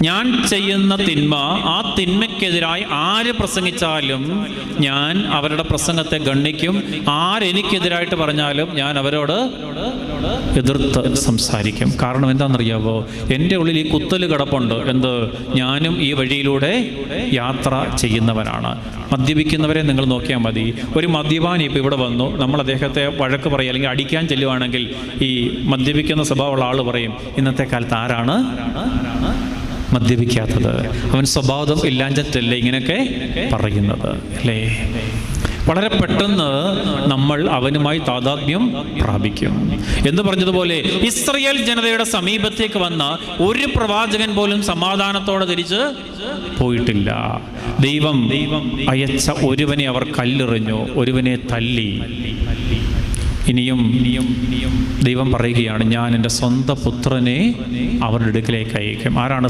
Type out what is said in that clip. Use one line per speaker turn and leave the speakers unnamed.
ഞാൻ ചെയ്യുന്ന തിന്മ, ആ തിന്മയ്ക്കെതിരായി ആര് പ്രസംഗിച്ചാലും ഞാൻ അവരുടെ പ്രസംഗത്തെ ഗണ്ണിക്കും. ആരെനിക്കെതിരായിട്ട് പറഞ്ഞാലും ഞാൻ അവരോട് എതിർത്ത് സംസാരിക്കും. കാരണം എന്താണെന്നറിയാവോ? എൻ്റെ ഉള്ളിൽ ഈ കുത്തല് കിടപ്പുണ്ട്. എന്ത്? ഞാനും ഈ വഴിയിലൂടെ യാത്ര ചെയ്യുന്നവനാണ്. മദ്യപിക്കുന്നവരെ നിങ്ങൾ നോക്കിയാൽ മതി. ഒരു മദ്യപാനി ഇപ്പോൾ ഇവിടെ വന്നു, നമ്മൾ അദ്ദേഹത്തെ വഴക്ക് പറയുക അല്ലെങ്കിൽ അടിക്കാൻ ചെല്ലുവാണെങ്കിൽ ഈ മദ്യപിക്കുന്ന സ്വഭാവമുള്ള ആൾ പറയും, ഇന്നത്തെ കാലത്ത് ആരാണ് മദ്യപിക്കാത്തത്? അവൻ സ്വഭാവം ഇല്ലാഞ്ഞിട്ടല്ലേ ഇങ്ങനെയൊക്കെ പറയുന്നത്, അല്ലേ? വളരെ പെട്ടെന്ന് നമ്മൾ അവനുമായി താദാത്മ്യം പ്രാപിക്കും. എന്ന് പറഞ്ഞതുപോലെ ഇസ്രായേൽ ജനതയുടെ സമീപത്തേക്ക് വന്ന ഒരു പ്രവാചകൻ പോലും സമാധാനത്തോടെ തിരിച്ച് പോയിട്ടില്ല. ദൈവം അയച്ച ഒരുവനെ അവർ കല്ലെറിഞ്ഞു, ഒരുവനെ തല്ലി. ഇനിയും ദൈവം പറയുകയാണ്, ഞാൻ എൻ്റെ സ്വന്തം പുത്രനെ അവരുടെ അടുക്കലേക്ക് അയക്കും. ആരാണ്